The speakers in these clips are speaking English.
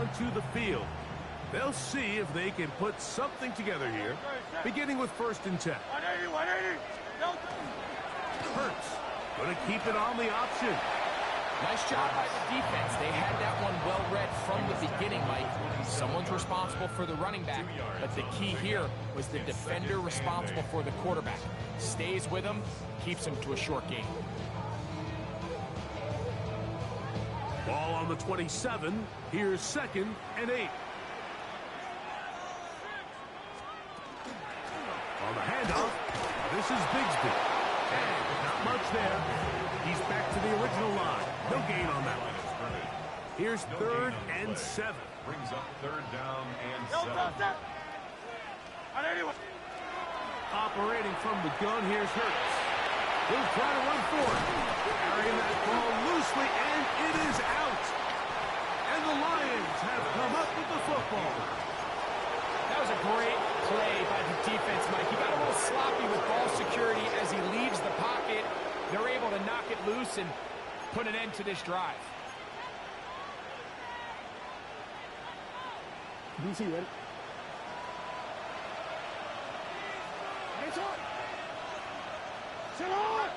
onto the field. They'll see if they can put something together here, beginning with 1st and 10. Hurts. Going to keep it on the option. Nice job by the defense. They had that one well read from the beginning, Mike. Someone's responsible for the running back, but the key here was the defender responsible for the quarterback. Stays with him, keeps him to a short game. Ball on the 27. Here's 2nd and 8. On the handoff, this is Bigsby. And not much there. He's back to the original line. No gain on that one. Here's 3rd and 7. Brings up 3rd down and 7. Operating from the gun, here's Hurts. He'll try to run for it. Carrying that ball loosely, and it is out. And the Lions have come up with the football. That was a great play by the defense, Mike. He got a little sloppy with ball security as he leaves the pocket. They're able to knock it loose and put an end to this drive. DC, ready? Hands on! Sit on!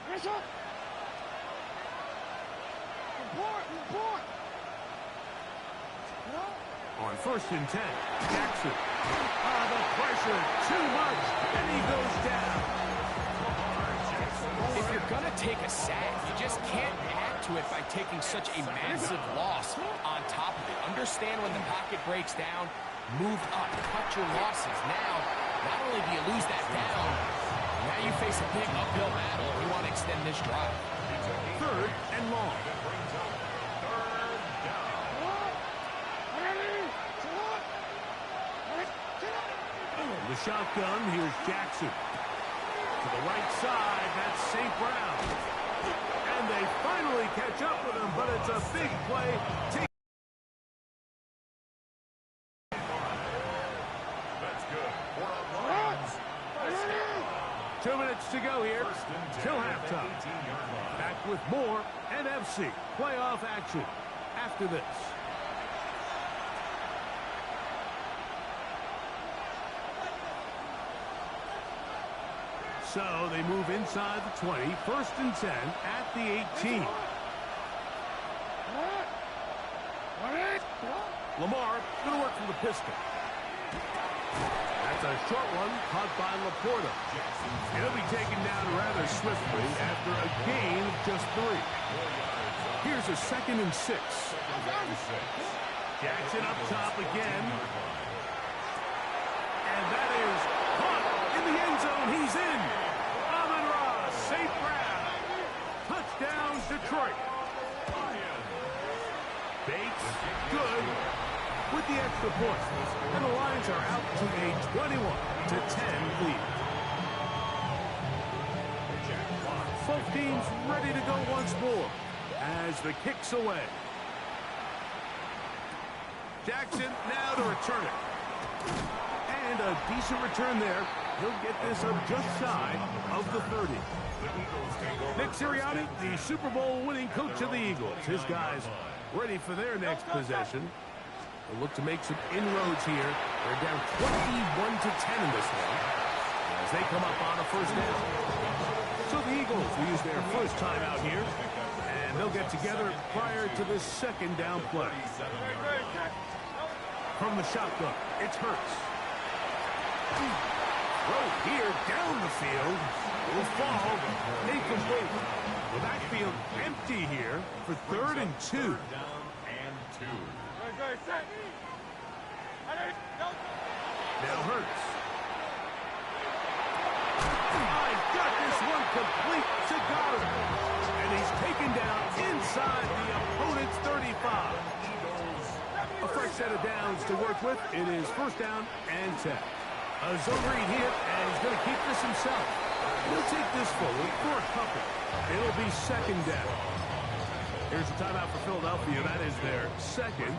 Hands up! Report! On 1st and 10, Jackson. The pressure, too much, and he goes down. If you're going to take a sack, you just can't add to it by taking such a massive loss on top of it. Understand when the pocket breaks down, move up, cut your losses. Now, not only do you lose that down, now you face a big uphill battle if you want to extend this drive. 3rd and long. The shotgun, here's Jackson. To the right side, that's St. Brown. And they finally catch up with him, but it's a big play. That's good. 2 minutes to go here till halftime. Back with more NFC playoff action after this. So they move inside the 20, 1st and 10 at the 18. Lamar going to work from the pistol. That's a short one caught by Laporta. He'll be taken down rather swiftly after a gain of just 3. Here's a 2nd and 6. Jackson up top again. And that is caught in the end zone. He's in. Amon-Ra, St. Brown. Touchdown, Detroit. Bates, good with the extra point. And the Lions are out to a 21-10 lead. Both teams ready to go once more as the kick's away. Jackson now to return it. And a decent return there. He'll get this up just shy of the 30. Nick Sirianni, the Super Bowl winning coach of the Eagles. His guys ready for their next possession. They'll look to make some inroads here. They're down 21-10 in this one as they come up on a 1st down. So the Eagles will use their first time out here, and they'll get together prior to this 2nd down play. From the shotgun, it's Hurts. Throw here down the field. Will fall. Incomplete. The backfield empty here for 3rd and 2. Now Hurts. I've got this one complete to Goddard. And he's taken down inside the opponent's 35. A fresh set of downs to work with. It is 1st down and 10. A zone read here, and he's going to keep this himself. He'll take this forward for a couple. It'll be 2nd down. Here's a timeout for Philadelphia. That is their 2nd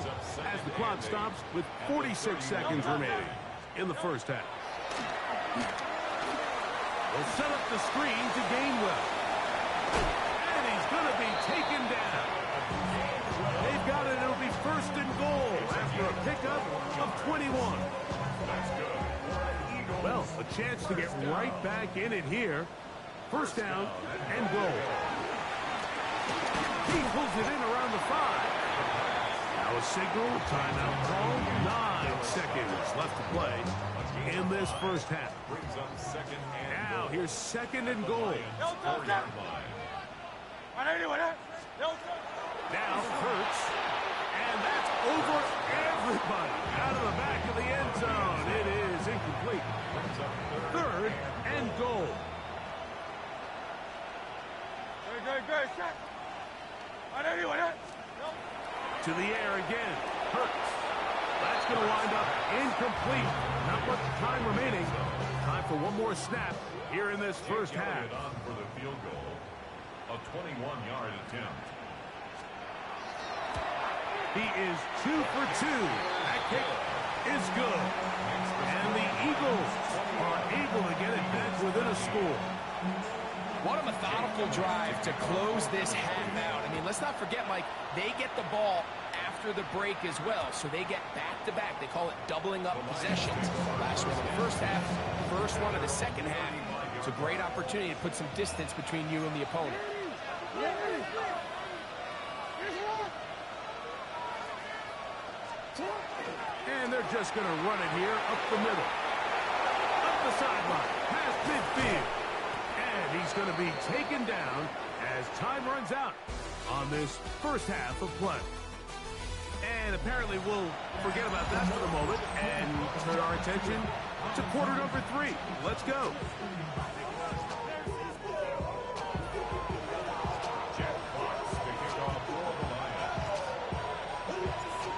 as the clock stops with 46 seconds remaining in the 1st half. They'll set up the screen to Gainwell. And he's going to be taken down. chance to get right back in it here. First down and goal. He pulls it in around the 5. Now a signal, timeout call. 9 seconds left to play in this first half. Now here's second and goal. Now Hurts, and that's over everybody out of the back of the end zone. It is incomplete. Third and goal. To the air again. Hurts. That's going to wind up incomplete. Not much time remaining. Time for one more snap here in this first half. On for the field goal. A 21-yard attempt. He is 2 for 2. That kick is good. And the Eagles are able to get it back within a score. What a methodical drive to close this half out. I mean, let's not forget, Mike, they get the ball after the break as well, so they get back-to-back. They call it doubling up possessions. Last one in the first half, first one in the second half. It's a great opportunity to put some distance between you and the opponent. And they're just going to run it here up the middle. Up the sideline, past midfield. And he's going to be taken down as time runs out on this first half of play. And apparently we'll forget about that for the moment and turn our attention to quarter number 3. Let's go.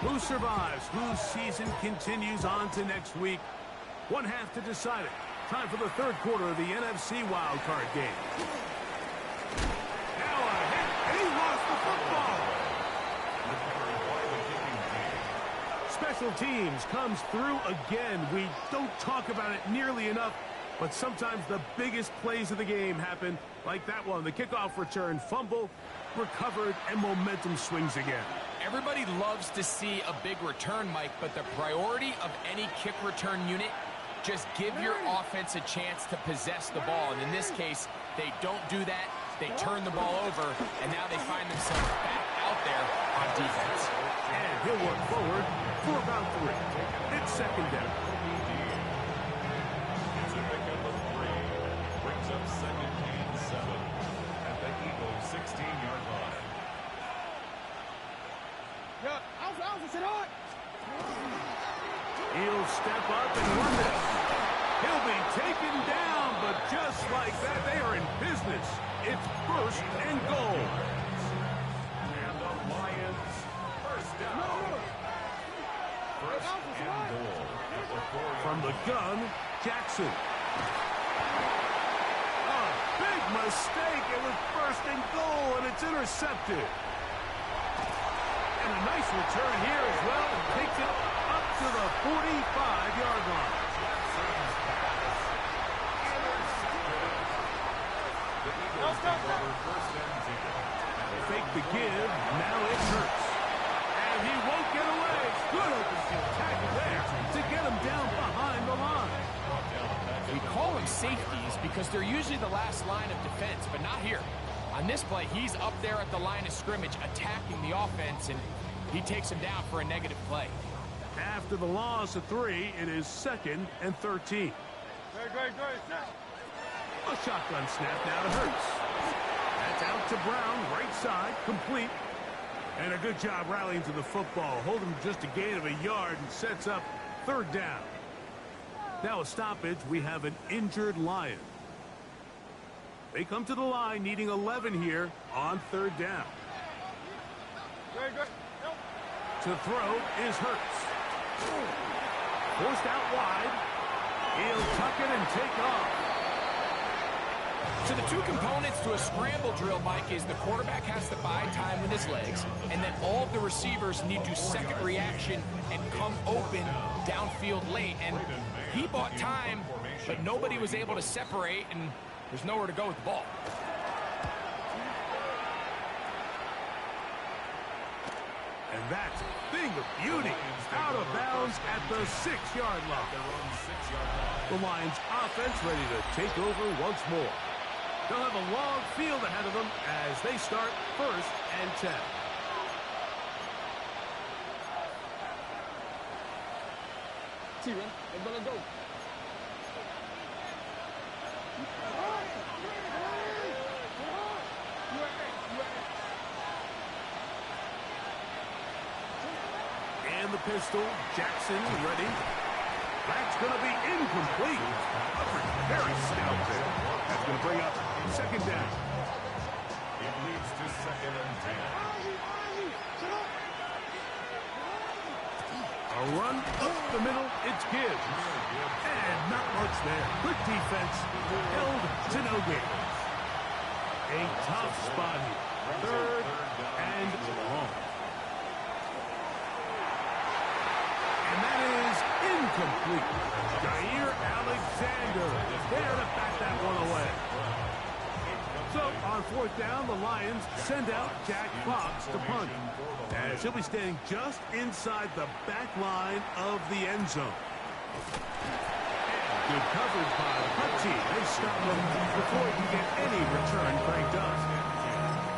Who survives? Whose season continues on to next week? One half to decide it. Time for the third quarter of the NFC wildcard game. Now a hit, and he lost the football. Special teams comes through again. We don't talk about it nearly enough, but sometimes the biggest plays of the game happen like that one. The kickoff return, fumble, recovered, and momentum swings again. Everybody loves to see a big return, Mike, but the priority of any kick return unit, just give your offense a chance to possess the ball. And in this case, they don't do that. They turn the ball over, and now they find themselves back out there on defense. And he'll work forward for about 3. It's second down. It's a pickup of 3. Brings up second and 7 at the Eagles' 16-yard line. He'll step up and run this. He'll be taken down, but just like that, they are in business. It's first and goal. And the Lions first down. First and goal. From the gun, Jackson. A big mistake. It was first and goal, and it's intercepted. And a nice return here as well, and takes it up to the 45-yard line. Fake the give, now it hurts. And he won't get away. Good open field tackle there to get him down behind the line. We call them safeties because they're usually the last line of defense, but not here. On this play, he's up there at the line of scrimmage attacking the offense, and he takes him down for a negative play. After the loss of 3, it is second and 13. A shotgun snap now to Hurts. That's out to Brown, right side, complete. And a good job rallying to the football. Holding just a gain of a yard and sets up third down. Now a stoppage. We have an injured Lion. They come to the line needing 11 here on third down. To throw is Hurts. Forced out wide. He'll tuck it and take off. So the two components to a scramble drill, Mike, is the quarterback has to buy time with his legs, and then all of the receivers need to second reaction and come open downfield late. And he bought time, but nobody was able to separate, and there's nowhere to go with the ball. And that's a thing of beauty. Out of bounds at the 6-yard line. The Lions offense ready to take over once more. They'll have a long field ahead of them as they start 1st and 10. Sí, ven, el balón go. And the pistol, Jackson ready. That's going to be incomplete. Very stout there. That's going to bring up 2nd down. It leads to 2nd and 10. A run up the middle, it's Gibbs. And not much there. Quick defense, held to no gain. A tough spot here. 3rd and long. And that is incomplete. Jair Alexander there to back that one away. So on 4th down, the Lions send out Jack Fox to punt, as he'll be standing just inside the back line of the end zone. And good coverage by the punt team. They stop him before he can get any return cranked up.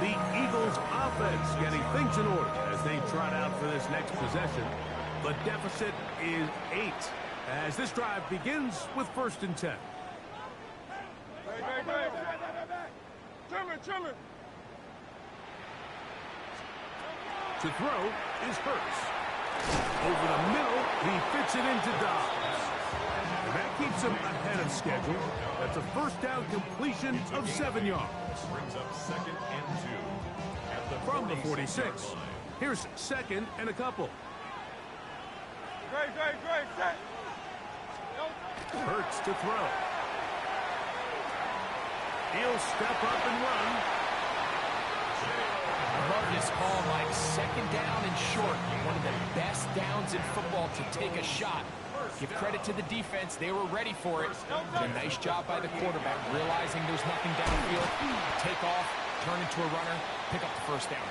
The Eagles offense getting things in order as they trot out for this next possession. The deficit is 8 as this drive begins with 1st and 10. To throw is Hurts. Over the middle, he fits it into Dobbs. And that keeps him ahead of schedule. That's a 1st down completion of 7 yards. Brings up 2nd and 2. At the From the 46. Here's 2nd and a couple. Hurts to throw. He'll step up and run. I love this call, Mike. 2nd down and short. One of the best downs in football to take a shot. Give credit to the defense. They were ready for it. Did a nice job by the quarterback, realizing there's nothing downfield. Take off, turn into a runner, pick up the 1st down.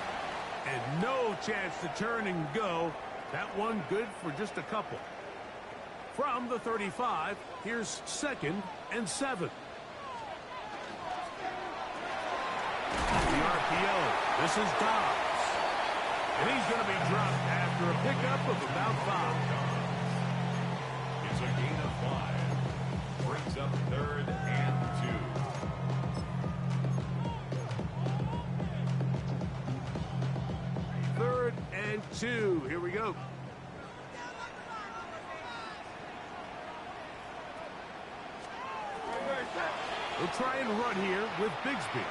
And no chance to turn and go. That one good for just a couple. From the 35, here's 2nd and 7. The RPO. This is Dobbs. And he's going to be dropped after a pickup of about 5. It's a gain of 5. Brings up 3rd and 2. 3rd and 2. Here we go. We'll try and run here with Bigsby.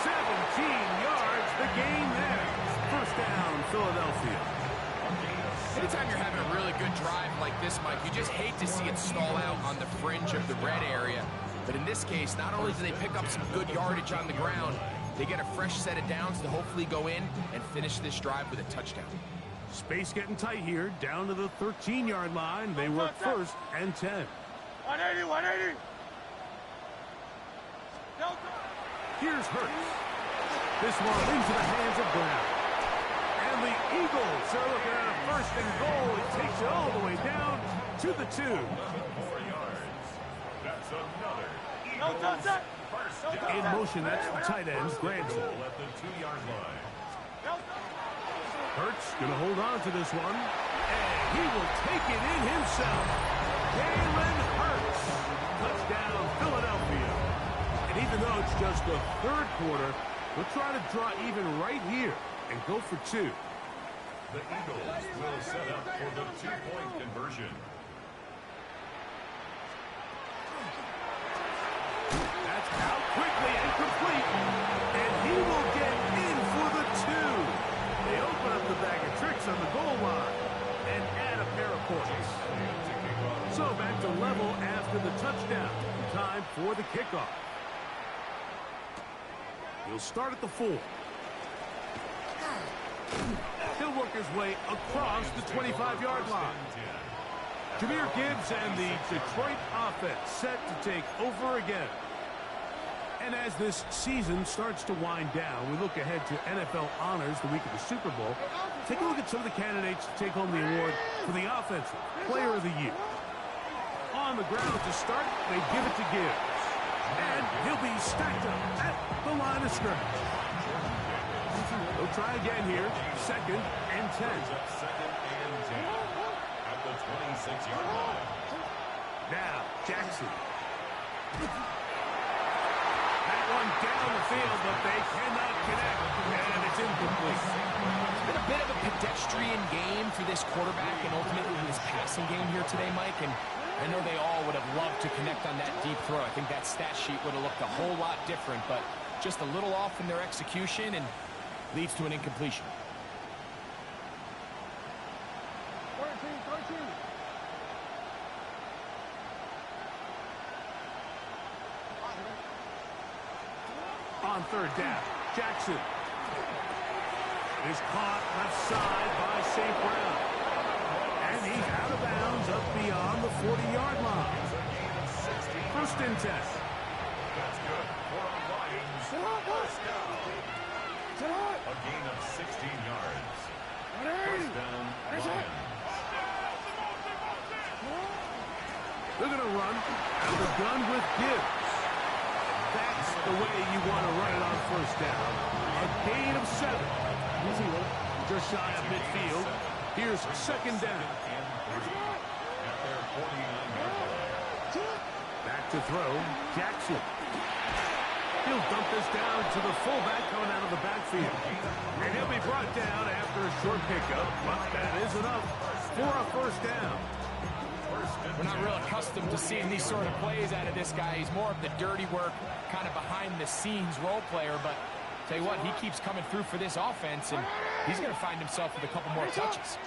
17 yards, the gain there. 1st down, Philadelphia. Anytime you're having a really good drive like this, Mike, you just hate to see it stall out on the fringe of the red area. But in this case, not only do they pick up some good yardage on the ground, they get a fresh set of downs to hopefully go in and finish this drive with a touchdown. Space getting tight here, down to the 13-yard line. They work 1st and 10. 180. Here's Hurts. This one into the hands of Brown. And the Eagles are looking at a 1st and goal. It takes it all the way down to the 2. 4 yards. That's another Eagles 1st down. In motion, that's the tight end, Granson. At the 2-yard line. Hurts going to hold on to this one. And he will take it in himself. Jalen Hurts. Touchdown, Philadelphia. And even though it's just the 3rd quarter, we'll try to draw even right here and go for 2. The Eagles will set up for the 2-point conversion. That's out quickly and complete. And he will get in for the 2. They open up the bag of tricks on the goal line and add a pair of points. So back to level after the touchdown. Time for the kickoff. He'll start at the 4. He'll work his way across the 25-yard line. Jahmyr Gibbs and the Detroit offense set to take over again. And as this season starts to wind down, we look ahead to NFL honors the week of the Super Bowl. Take a look at some of the candidates to take home the award for the Offensive Player of the Year. On the ground to start, they give it to Gibbs. And he'll be stacked up at the line of scrimmage. They'll try again here. 2nd and 10. Second and 10 at the 26-yard line. Now, Jackson. That one down the field, but they cannot connect, and it's incomplete. It's been a bit of a pedestrian game for this quarterback and ultimately his passing game here today, Mike. And I know they all would have loved to connect on that deep throw. I think that stat sheet would have looked a whole lot different, but just a little off in their execution and leads to an incompletion. 13. On 3rd down, Jackson is caught left side by St. Brown. And he's out of bounds up beyond the 40-yard line. 1st and 10. That's good for our Lions. First down. A gain of 16 yards. First down, Lions. They're going to run out of the gun with Gibbs. That's the way you want to run it on 1st down. A gain of 7. Just shy of midfield. Here's 2nd down. At their 49-yard line. Back to throw, Jackson. He'll dump this down to the fullback coming out of the backfield. And he'll be brought down after a short pickup, but that is enough for a 1st down. We're not real accustomed to seeing these sort of plays out of this guy. He's more of the dirty work, kind of behind-the-scenes role player, but tell you what, he keeps coming through for this offense, and he's going to find himself with a couple more touches.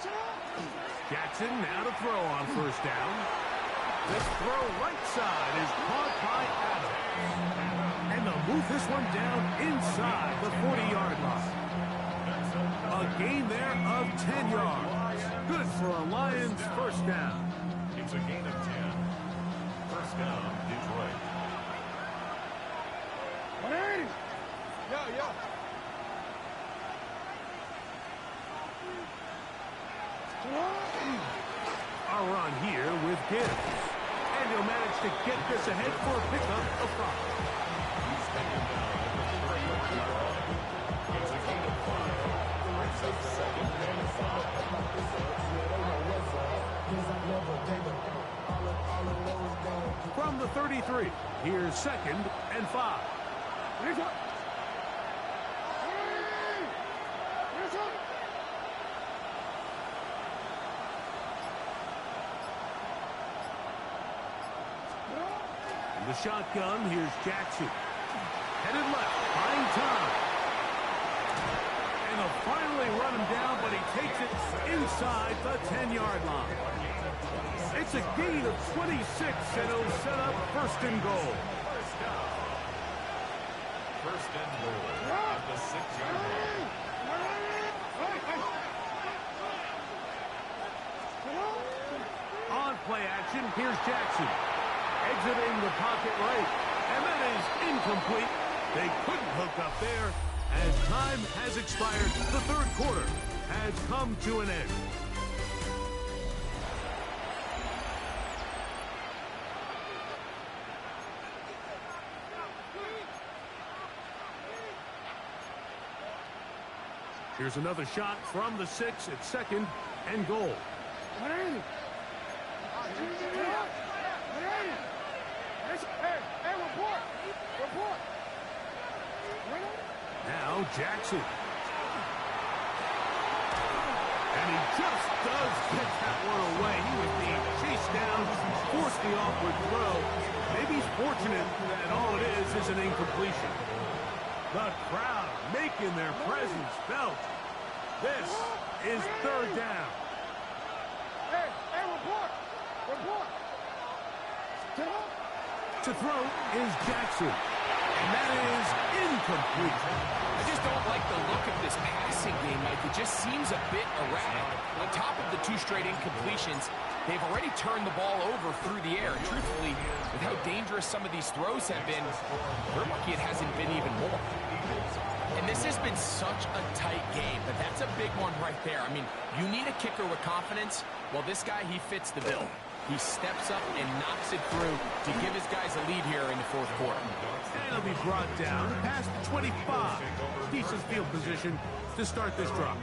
Jackson now to throw on 1st down. This throw right side is caught by Adams. And they'll move this one down inside the 40-yard line. A gain there of 10 yards. Good for a Lions 1st down. It's a gain of 10. First down, Detroit. 180. Yeah. A run here with Gibbs. And he'll manage to get this ahead for a pickup of 5. He's taken down at the 30-yard line. It's a gain of 5. Brings up 2nd and 5. From the 33, here's 2nd and 5. In the shotgun, here's Jackson. Headed left, buying time. And they'll finally run him down, but he takes it inside the 10-yard line. It's a gain of 26, and it'll set up 1st and goal. First and goal at the 6-yard line. On play action, here's Jackson. Exiting the pocket right. And that is incomplete. They couldn't hook up there. As time has expired, the 3rd quarter has come to an end. Here's another shot from the 6 at 2nd and goal. Report. Now Jackson. And he just does catch that one away. He was being chased down, forced the awkward throw. Maybe he's fortunate that all it is an incompletion. The crowd making their presence felt. This is 3rd down. Hey, report. To throw is Jackson. And that is incomplete. I just don't like the look of this passing game, Mike. It just seems a bit erratic. On top of the 2 straight incompletions, they've already turned the ball over through the air. And truthfully, with how dangerous some of these throws have been, they're lucky it hasn't been even more. And this has been such a tight game, but that's a big one right there. I mean, you need a kicker with confidence. Well, this guy, he fits the bill. He steps up and knocks it through to give his guys a lead here in the fourth quarter. And it'll be brought down past the 25. Decent field position to start this drive.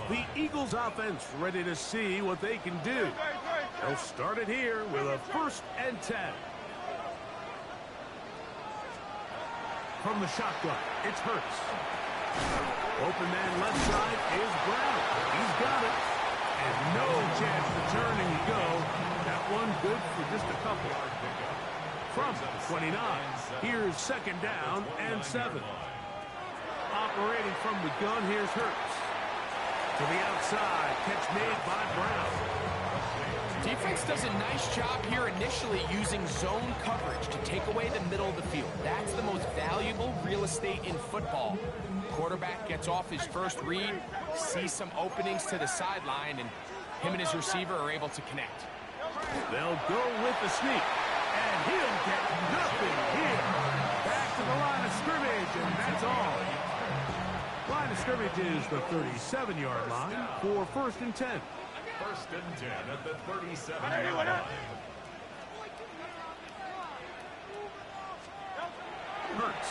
The Eagles offense ready to see what they can do. They'll start it here with a 1st and 10. From the shotgun, it's Hurts. Open man left side is Brown. He's got it. And no chance to turn and you go. That one good for just a couple. From 29, here's 2nd down and 7. Operating from the gun, here's Hurts. To the outside, catch made by Brown. Defense does a nice job here initially using zone coverage to take away the middle of the field. That's the most valuable real estate in football. Quarterback gets off his first read, sees some openings to the sideline, and him and his receiver are able to connect. They'll go with the sneak, and he'll get nothing here. Back to the line of scrimmage, and that's all. Line of scrimmage is the 37-yard line for 1st and 10. 1st and 10 at the 37-yard line. Hurts.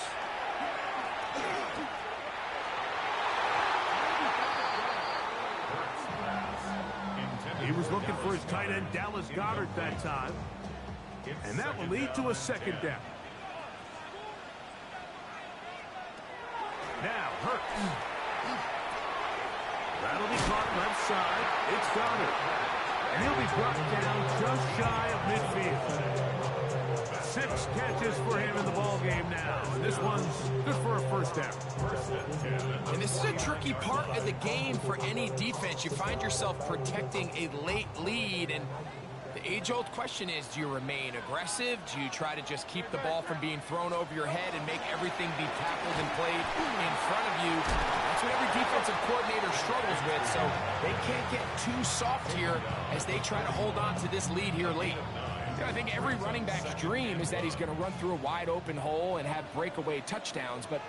He was looking for his tight end, Dallas Goedert, that time. And that will lead to a 2nd down. Now, Hurts. That'll be caught left side. It's Goedert. And he'll be brought down just shy of midfield. 6 catches for him in the ballgame now. And this one's good for a 1st down. And this is a tricky part of the game for any defense. You find yourself protecting a late lead, and the age-old question is, do you remain aggressive? Do you try to just keep the ball from being thrown over your head and make everything be tackled and played in front of you? That's what every defensive coordinator struggles with, so they can't get too soft here as they try to hold on to this lead here late. You know, I think every running back's dream is that he's going to run through a wide-open hole and have breakaway touchdowns, but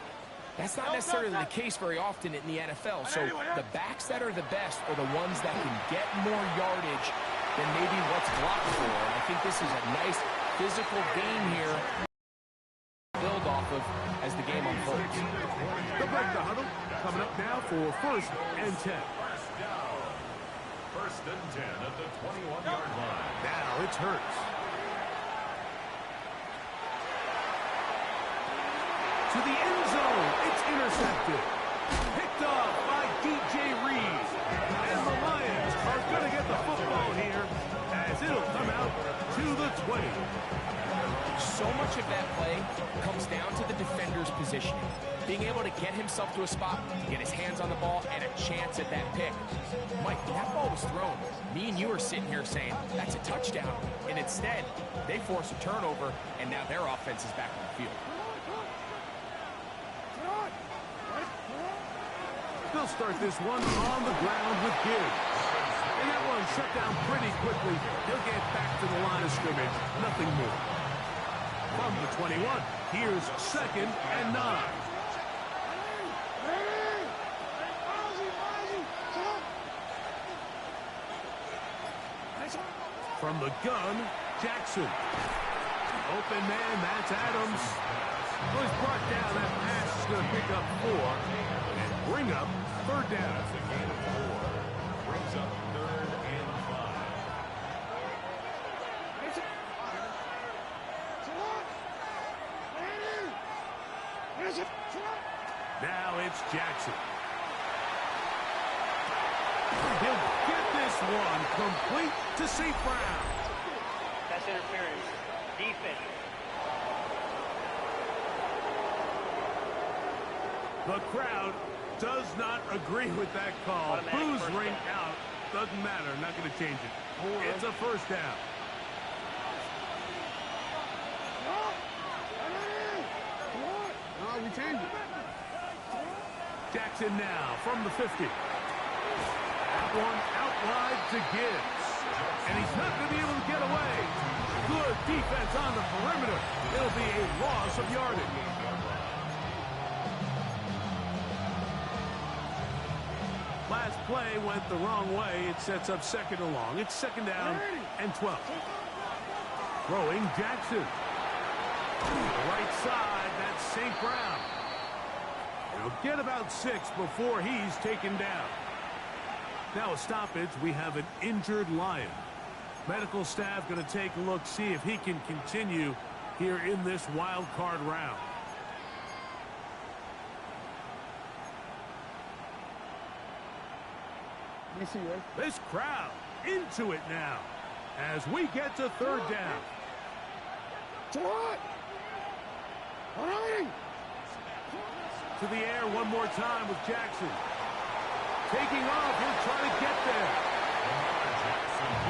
that's not necessarily the case very often in the NFL. So the backs that are the best are the ones that can get more yardage than maybe what's blocked for. And I think this is a nice physical game here to build off of as the game unfolds. They'll break the huddle. Coming up now for 1st and 10. 1st and 10 at the 21-yard line. Now it's Hurts. To the end zone. It's intercepted. Picked off by DJ Reed. And the Lions are going to get the football here as it'll come out to the 20. So much of that play comes down to the defender's positioning. Being able to get himself to a spot, to get his hands on the ball, and a chance at that pick. Mike, when that ball was thrown, me and you are sitting here saying, that's a touchdown. And instead, they force a turnover, and now their offense is back on the field. They'll start this one on the ground with Gibbs. And that one shut down pretty quickly. He'll get back to the line of scrimmage. Nothing more. From the 21, here's 2nd and 9. From the gun, Jackson. Open man, that's Adams. Well, he's brought down. That pass is going to pick up 4 and bring up 3rd down. That's a gain of 4. Brings up 3rd and 5. Now it's Jackson. He'll get this one complete to St. Brown. That's interference. Defense. The crowd does not agree with that call. Boos ring out. Doesn't matter. Not going to change it. It's a 1st down. No, we changed it. Jackson now from the 50. That one out wide to Gibbs. And he's not going to be able to get away. Good defense on the perimeter. It'll be a loss of yardage. Last play went the wrong way. It sets up second and long. It's second down and 12. Throwing Jackson. Right side, that's St. Brown. He'll get about 6 before he's taken down. Now a stoppage, we have an injured Lion. Medical staff going to take a look, see if he can continue here in this wild card round. Let me see, Ray. This crowd into it now as we get to third down. To what? To the air one more time with Jackson. Taking off, he'll try to get there.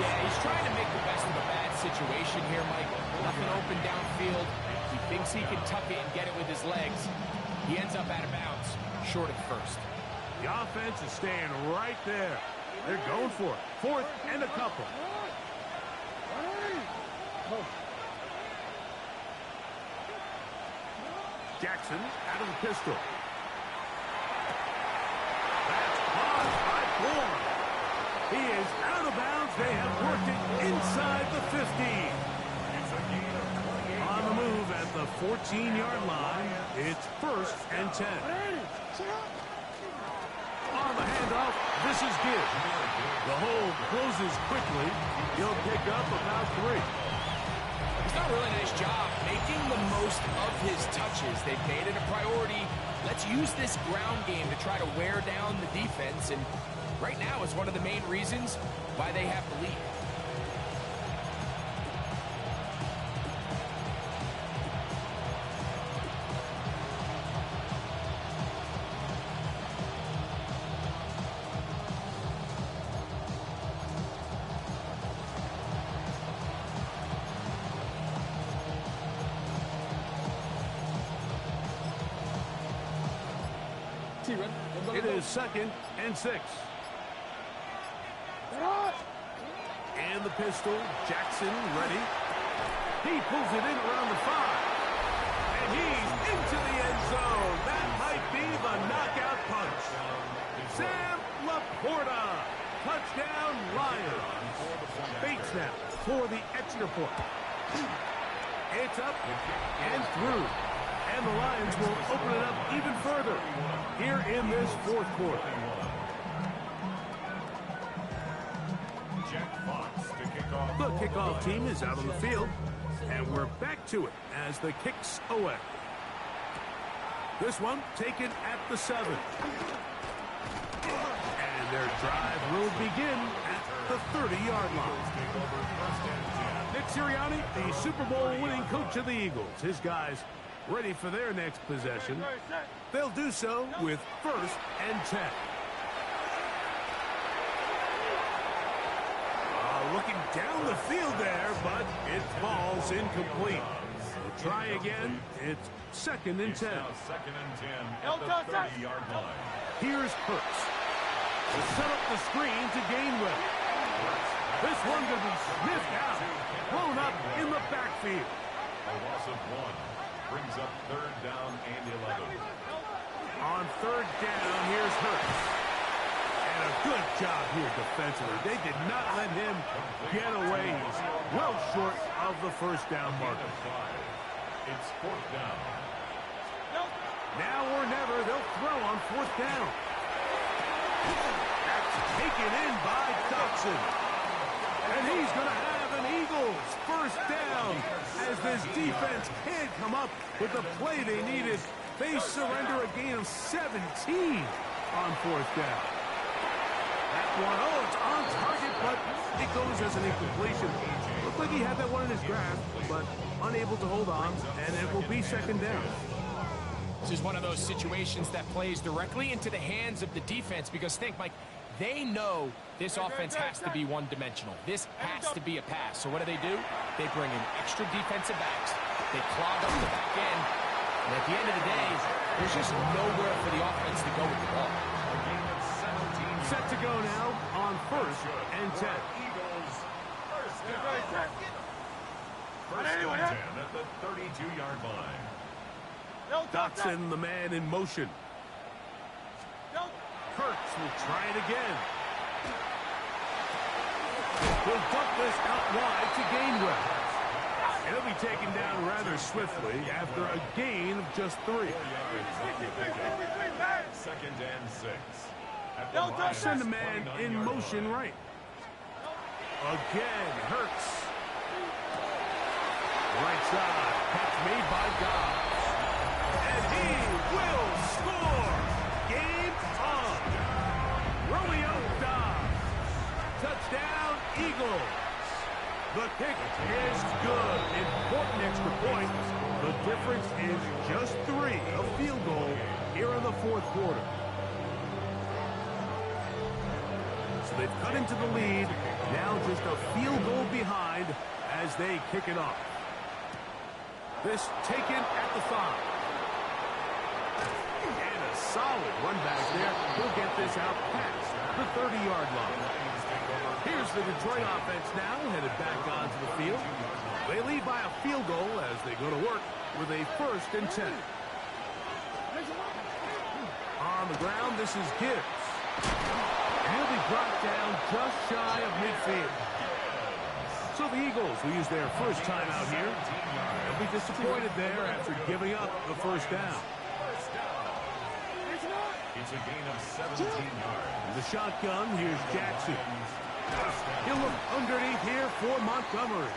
Yeah, he's trying to make the best of a bad situation here, Mike. Nothing open downfield. He thinks he can tuck it and get it with his legs. He ends up out of bounds, short of first. The offense is staying right there. They're going for it. Fourth and a couple. Jackson out of the pistol. That's caught by Bourne. He is out of bounds. They have worked it inside the 15. On the move at the 14-yard line. It's first and 10. On the handoff, this is Gibbs. The hole closes quickly. He'll pick up about 3. He's done a really nice job making the most of his touches. They've made it a priority. Let's use this ground game to try to wear down the defense, and right now is one of the main reasons why they have the lead. It is second and 6. And the pistol, Jackson ready. He pulls it in around the 5. And he's into the end zone. That might be the knockout punch. Sam Laporta. Touchdown, Lions. Bates now for the extra point. It's up and through. And the Lions will open it up even further here in this fourth quarter. The kickoff team is out on the field, and we're back to it as the kicks away. This one taken at the 7. And their drive will begin at the 30-yard line. Nick Sirianni, the Super Bowl winning coach of the Eagles. His guys ready for their next possession. They'll do so with first and 10. Looking down the field there, but it falls incomplete. We'll try again. It's second and 10. Second and 10 at the 30-yard line. Here's Hurts. He'll set up the screen to Gainwell. This one going to be sniffed out. Blown up in the backfield. A loss of 1. Brings up third down and 11. On third down, here's Hurts. And a good job here defensively. They did not let him get away. He's well short of the first down marker. It's fourth down. Now or never, they'll throw on fourth down. That's taken in by Dotson. And he's going to have an Eagles first down as this defense can't come up with the play they needed. They surrender a gain of 17 on fourth down. That one, it's on target, but it goes as an incompletion. Looked like he had that one in his grasp, but unable to hold on, and it will be second down. This is one of those situations that plays directly into the hands of the defense because think, Mike, they know this offense has to be one-dimensional. This has to be a pass. So what do? They bring in extra defensive backs. They clog up the back end. And at the end of the day, there's just nowhere for the offense to go with the ball. Set to go now on first and 10. down. First and 10 at the 32-yard line. Dotson, the man in motion. Hurts will try it again. He'll dump this out wide to Gainwell. He'll be taken down rather swiftly after a gain of just 3. 4 yards on the pickup. Second and 6. At the line, Send a man 29 in yard motion line. right. Again, Hurts. Right side, catch made by Dobbs. And he will score! Game on! Romeo Dobbs. Touchdown, Eagles. The kick is good. Important extra point. The difference is just 3. A field goal here in the 4th quarter. So they've cut into the lead. Now just a field goal behind as they kick it off. This taken at the 5. And a solid run back there. He'll get this out past the 30-yard line. Here's the Detroit offense now, headed back onto the field. They lead by a field goal as they go to work with a 1st and 10. On the ground, this is Gibbs. And he'll be brought down just shy of midfield. So the Eagles will use their first timeout here. They'll be disappointed there after giving up the 1st down. It's a gain of 17 yards. In the shotgun, here's Jackson. He'll look underneath here for Montgomery.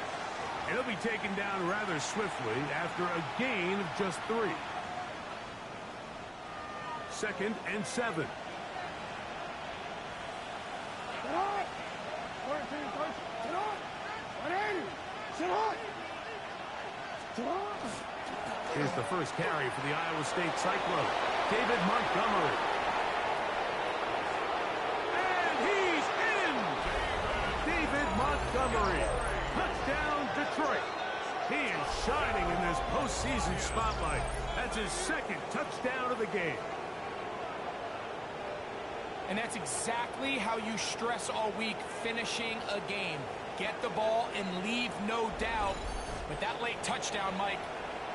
He'll be taken down rather swiftly after a gain of just 3. 2nd and 7. Here's the first carry for the Iowa State Cyclone, David Montgomery. And he's in! David Montgomery. Touchdown, Detroit. He is shining in this postseason spotlight. That's his 2nd touchdown of the game. And that's exactly how you stress all week, finishing a game. Get the ball and leave no doubt. But that late touchdown, Mike,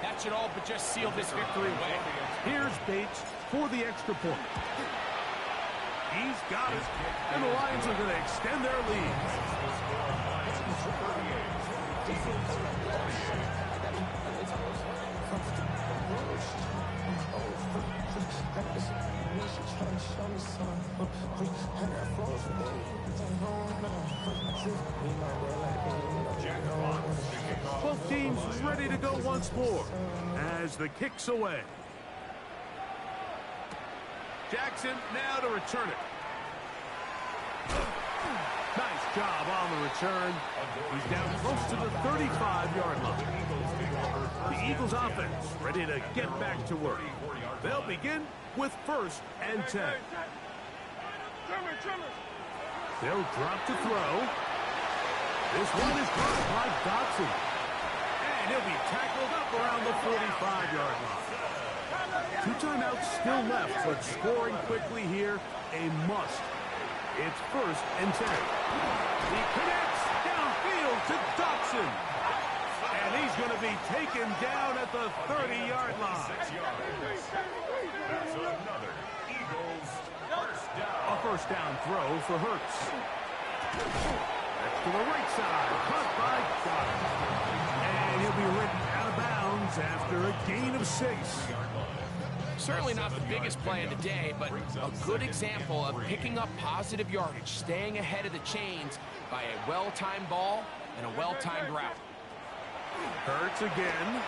that should all but just seal this victory away. Here's Bates for the extra point. He's got it. And the Lions are going to extend their lead. Both teams ready to go once more as the kick's away. Jackson now to return it. Nice job on the return. He's down close to the 35-yard line. The Eagles offense ready to get back to work. They'll begin with 1st and 10. They'll drop to throw. This one is caught by Dotson. And he'll be tackled up around the 45-yard line. 2 timeouts still left, but scoring quickly here, a must. It's 1st and 10. He connects downfield to Dotson. And he's going to be taken down at the 30-yard line. 6 yards. That's another Eagles first down. A 1st down throw for Hurts. That's to the right side, caught by Dobbs. And he'll be written out of bounds after a gain of 6. Certainly not the biggest play of the day, but a good example of picking up positive yardage, staying ahead of the chains by a well-timed ball and a well-timed route. Hurts again.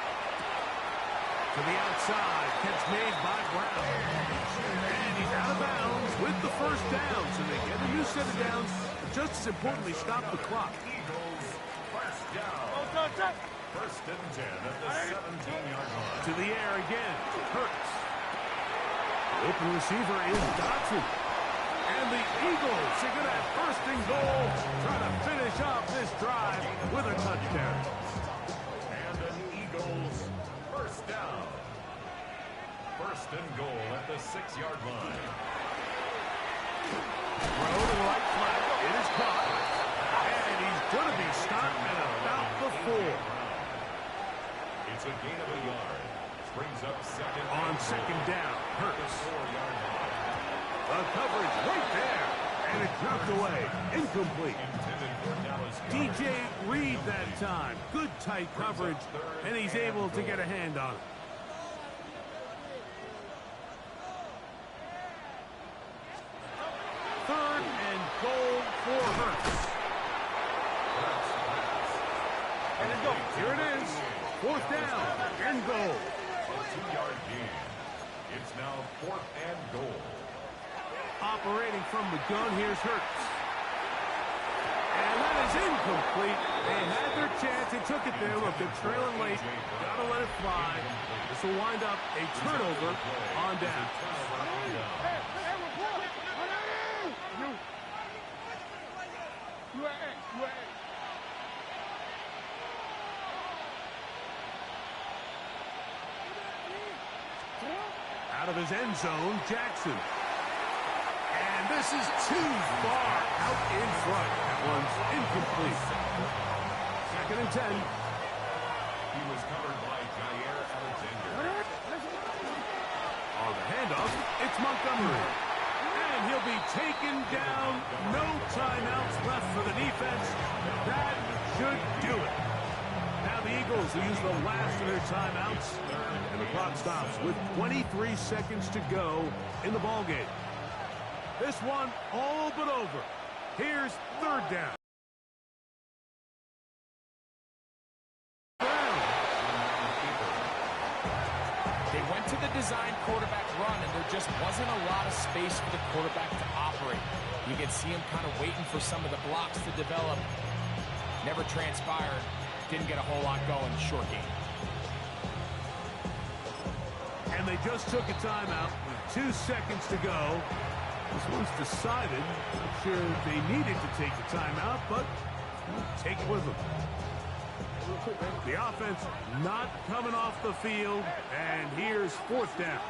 To the outside, catch made by Brown. And he's out of bounds with the 1st down, so they get a new set of downs, but just as importantly, stop the clock. Eagles first down. 1st and 10 at the 17-yard line. To the air again, Hurts. The open receiver is Dotson. And the Eagles are going to have 1st and goal, trying to finish off this drive with a touchdown. And an Eagles first down. 1st and goal at the 6-yard line. Throw to the right flat. It is caught. And he's going to be stopped a gain of a yard. Brings up second. On second down, Hurts. 4-yard line. The coverage right there. And it dropped away. Incomplete. Intended for Dallas DJ Reed that time. Good tight coverage. And he's able to get a hand on it. Third and goal for Hurts. And it goes. Here it is. Fourth down and goal. A 2-yard gain. It's now 4th and goal. Operating from the gun, here's Hurts. And that is incomplete. They had their chance. They took it there. Look, they're trailing late. Got to let it fly. This will wind up a turnover on down. Out of his end zone, Jackson. And this is too far out in front. That one's incomplete. Second and 10. He was covered by Jair Alexander. On the handoff, it's Montgomery. And he'll be taken down. No timeouts left for the defense. That should do it. Now the Eagles will use the last of their timeouts. And the clock stops with 23 seconds to go in the ballgame. This one all but over. Here's third down. They went to the design quarterback run, and there just wasn't a lot of space for the quarterback to operate. You could see him kind of waiting for some of the blocks to develop. Never transpired. Didn't get a whole lot going in the short game. And they just took a timeout with 2 seconds to go. This one's decided. Not sure they needed to take the timeout, but take it with them. The offense not coming off the field, and here's fourth down.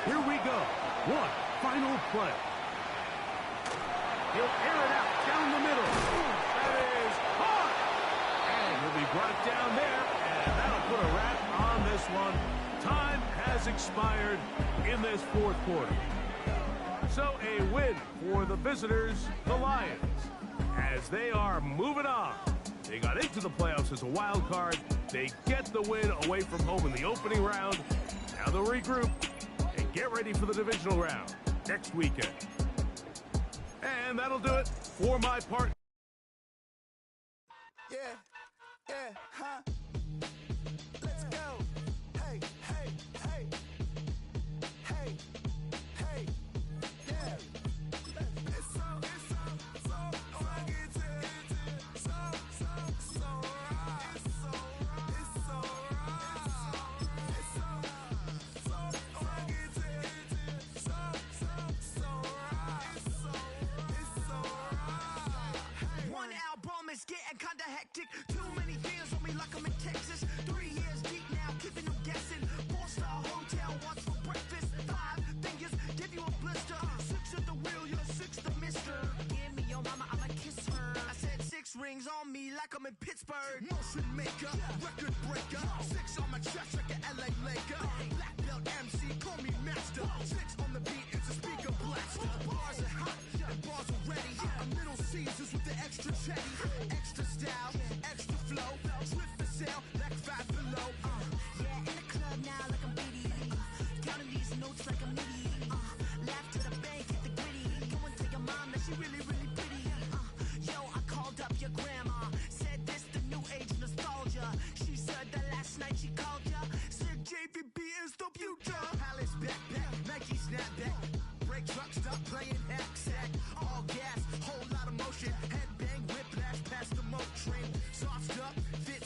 Here we go. One final play. He'll air it out down the middle. That is caught. And he'll be brought down there, and that'll put a wrap on this one. Time has expired in this fourth quarter. So a win for the visitors, the Lions, as they are moving on. They got into the playoffs as a wild card. They get the win away from home in the opening round. Now they'll regroup and get ready for the divisional round next weekend. And that'll do it for my part. Yeah, huh? Let's go. Hey, hey, hey. Hey, hey, yeah. It's so right. It's so right. It's so right. It's so right. It's so right. One album is getting kinda hectic. Too many fans on me like I'm in Texas. 3 years deep now, keeping them guessing. 4-star hotel, what's for breakfast? 5 fingers, give you a blister. 6 at the wheel, you're 6 the mister. Give me your mama, I'ma kiss her. I said 6 rings on me like I'm in Pittsburgh. Motion maker, record breaker. 6 on my chest like an LA Laker. Black belt MC, call me master. 6 on the beat, it's a speaker blaster. Bars are hot, and bars are ready. I'm Little Caesars with the extra chatty. Extra style, extra flow. Slip for sale, like 5 below. Yeah, in the club now like I'm BTA. Counting these notes like I'm nitty. Laugh to the bank, hit the gritty. Go and tell your mom that she really, really pretty. Yo, I called up your grandma. Said this the new age nostalgia. She said that last night she called ya. Said JVB is the future. Palace backpack, Nike snapback. Break truck, stop playing hack sack. All gas, whole lot of motion. Headbang, whiplash, past the moat train. Soft up, fit